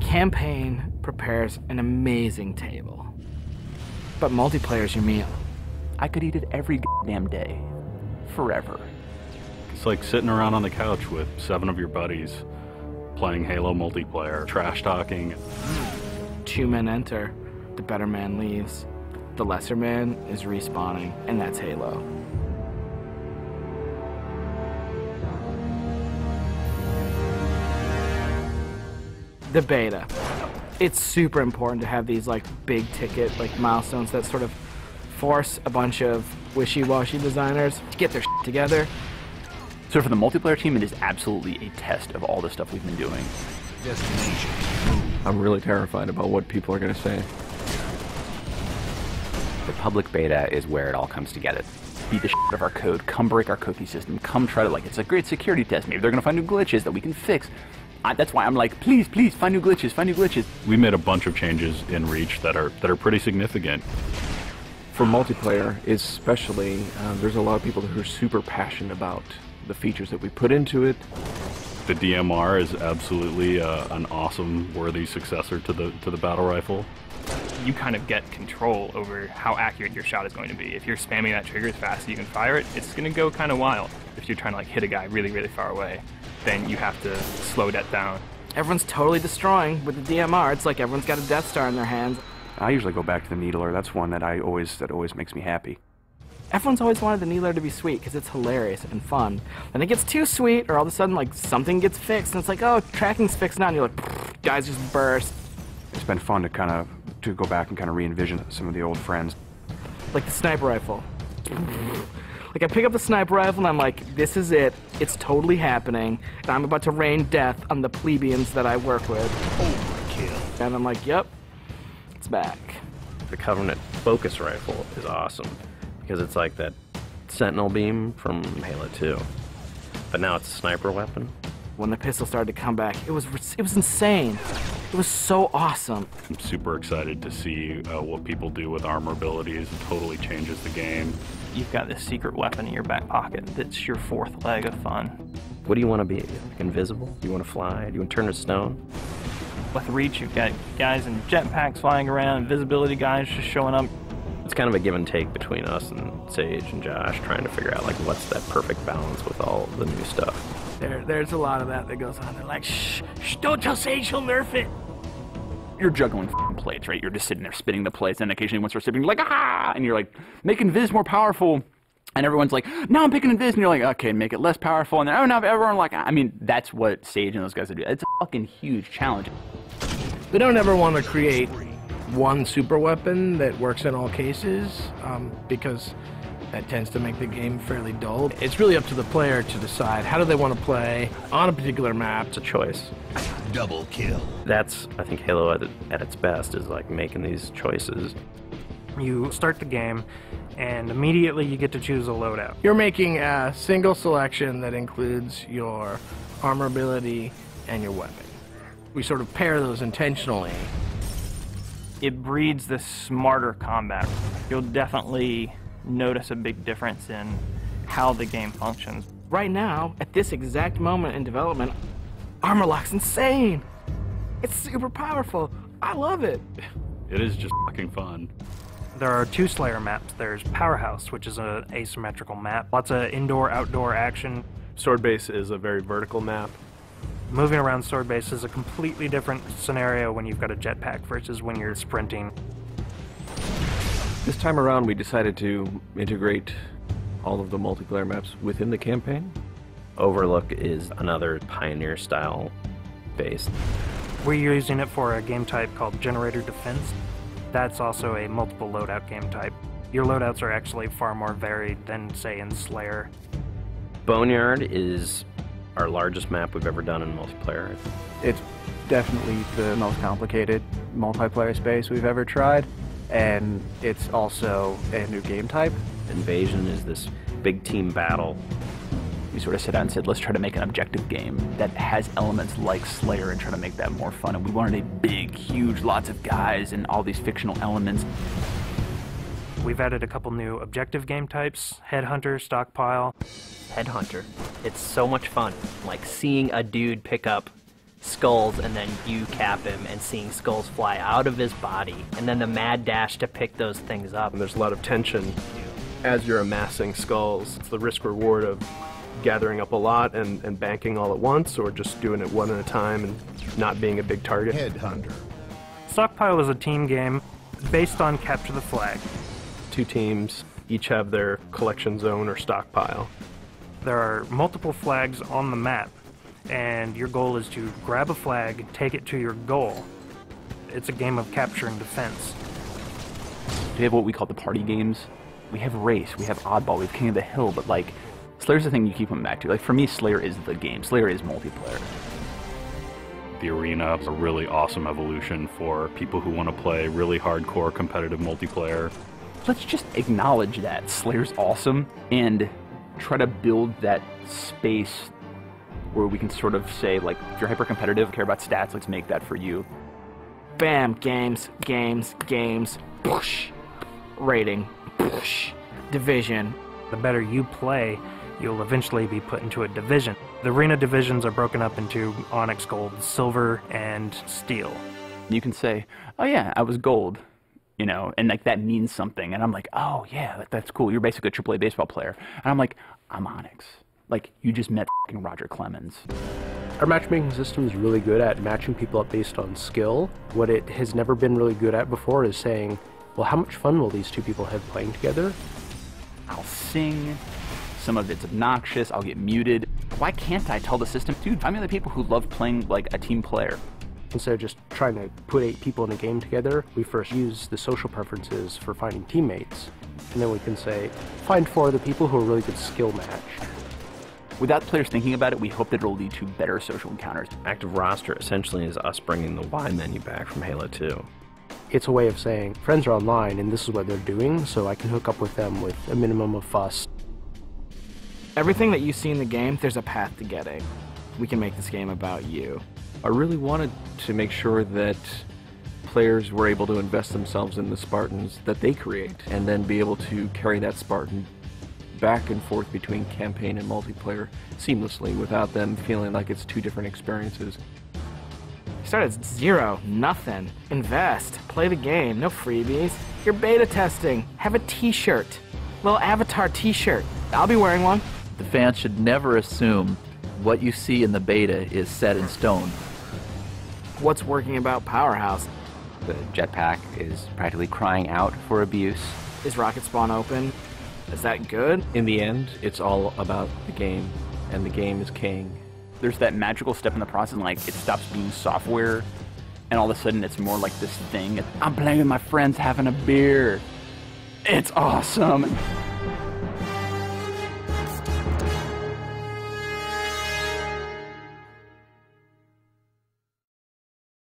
Campaign prepares an amazing table, but multiplayer's your meal. I could eat it every damn day, forever. It's like sitting around on the couch with 7 of your buddies, playing Halo multiplayer, trash talking. 2 men enter, the better man leaves. The lesser man is respawning, and that's Halo. The beta. It's super important to have these like big ticket like milestones that sort of force a bunch of wishy-washy designers to get their shit together. So for the multiplayer team, it is absolutely a test of all the stuff we've been doing. Destination. I'm really terrified about what people are going to say. The public beta is where it all comes together. Beat the shit out of our code, come break our cookie system, come try to, like, it's a great security test. Maybe they're going to find new glitches that we can fix. That's why I'm like, please, please, find new glitches, find new glitches. We made a bunch of changes in Reach that are pretty significant. For multiplayer, especially, there's a lot of people who are super passionate about the features that we put into it. The DMR is absolutely an awesome, worthy successor to the battle rifle. You kind of get control over how accurate your shot is going to be. If you're spamming that trigger as fast as you can fire it, it's going to go kind of wild. If you're trying to like hit a guy really, really far away, then you have to slow that down. Everyone's totally destroying with the DMR. It's like everyone's got a Death Star in their hands. I usually go back to the Needler. That's one that always makes me happy. Everyone's always wanted the Needler to be sweet because it's hilarious and fun. Then it gets too sweet, or all of a sudden like something gets fixed, and it's like, oh, tracking's fixed now, and you're like, guys just burst. It's been fun to go back and kind of re-envision some of the old friends. Like the sniper rifle. Like I pick up the sniper rifle and I'm like, this is it. It's totally happening. And I'm about to rain death on the plebeians that I work with. Overkill. And I'm like, yep, it's back. The Covenant focus rifle is awesome because it's like that Sentinel beam from Halo 2, but now it's a sniper weapon. When the pistol started to come back, it was insane. It was so awesome. I'm super excited to see what people do with armor abilities. It totally changes the game. You've got this secret weapon in your back pocket that's your fourth leg of fun. What do you want to be? Like invisible? Do you want to fly? Do you want to turn to stone? With Reach, you've got guys in jetpacks flying around, invisibility guys just showing up. It's kind of a give and take between us and Sage and Josh trying to figure out like what's that perfect balance with all the new stuff. There's a lot of that goes on. They're like, shh, don't tell Sage, he'll nerf it. You're juggling plates, right? You're just sitting there spinning the plates, and occasionally once you're spinning, you're like, ah! And you're like, making Viz more powerful. And everyone's like, no, I'm picking Viz. And you're like, okay, make it less powerful. And then, oh, no, everyone like, I mean, that's what Sage and those guys do. It's a fucking huge challenge. We don't ever want to create one super weapon that works in all cases, because that tends to make the game fairly dull. It's really up to the player to decide how do they want to play on a particular map. It's a choice. Double kill. That's, I think, Halo at its best is like making these choices. You start the game, and immediately you get to choose a loadout. You're making a single selection that includes your armor ability and your weapon. We sort of pair those intentionally. It breeds this smarter combat. You'll definitely notice a big difference in how the game functions. Right now, at this exact moment in development, Armor Lock's insane. It's super powerful. I love it. It is just fucking fun. There are 2 Slayer maps. There's Powerhouse, which is an asymmetrical map. Lots of indoor-outdoor action. Sword Base is a very vertical map. Moving around Sword Base is a completely different scenario when you've got a jetpack versus when you're sprinting. This time around, we decided to integrate all of the multiplayer maps within the campaign. Overlook is another Pioneer-style base. We're using it for a game type called Generator Defense. That's also a multiple loadout game type. Your loadouts are actually far more varied than, say, in Slayer. Boneyard is our largest map we've ever done in multiplayer. It's definitely the most complicated multiplayer space we've ever tried, and it's also a new game type. Invasion is this big team battle. We sort of sat down and said, let's try to make an objective game that has elements like Slayer and try to make that more fun. And we wanted a big, huge, lots of guys and all these fictional elements. We've added a couple new objective game types, Headhunter, Stockpile. Headhunter. It's so much fun. Like seeing a dude pick up skulls and then you cap him and seeing skulls fly out of his body, and then the mad dash to pick those things up. And there's a lot of tension as you're amassing skulls. It's the risk reward of gathering up a lot and banking all at once, or just doing it one at a time and not being a big target. Headhunter. Stockpile is a team game based on capture the flag. 2 teams each have their collection zone or stockpile. There are multiple flags on the map, and your goal is to grab a flag, take it to your goal. It's a game of capture and defense. We have what we call the party games. We have Race, we have Oddball, we have King of the Hill, but like, Slayer's the thing you keep coming back to. Like, for me, Slayer is the game. Slayer is multiplayer. The arena is a really awesome evolution for people who want to play really hardcore competitive multiplayer. Let's just acknowledge that Slayer's awesome and try to build that space where we can sort of say, like, if you're hyper competitive, care about stats, let's make that for you. Bam, games, games, games, push, rating, push, division. The better you play, you'll eventually be put into a division. The arena divisions are broken up into Onyx, Gold, Silver, and Steel. You can say, oh yeah, I was Gold, you know, and like that means something. And I'm like, oh yeah, that's cool. You're basically a AAA baseball player. And I'm like, I'm Onyx. Like, you just met f***ing Roger Clemens. Our matchmaking system is really good at matching people up based on skill. What it has never been really good at before is saying, well, how much fun will these 2 people have playing together? I'll sing. Some of it's obnoxious. I'll get muted. Why can't I tell the system, dude, I'm the people who love playing like a team player. Instead of just trying to put 8 people in a game together, we first use the social preferences for finding teammates. And then we can say, find 4 other people who are really good skill match. Without players thinking about it, we hope that it'll lead to better social encounters. Active roster essentially is us bringing the Y menu back from Halo 2. It's a way of saying, friends are online and this is what they're doing, so I can hook up with them with a minimum of fuss. Everything that you see in the game, there's a path to getting. We can make this game about you. I really wanted to make sure that players were able to invest themselves in the Spartans that they create, and then be able to carry that Spartan back and forth between campaign and multiplayer seamlessly without them feeling like it's 2 different experiences. Start at 0, nothing. Invest, play the game, no freebies. You're beta testing. Have a t-shirt. Little avatar t-shirt. I'll be wearing one. The fans should never assume what you see in the beta is set in stone. What's working about Powerhouse? The jetpack is practically crying out for abuse. Is Rocket Spawn open? Is that good? In the end, it's all about the game, and the game is king. There's that magical step in the process, like it stops being software, and all of a sudden it's more like this thing. I'm playing with my friends having a beer. It's awesome.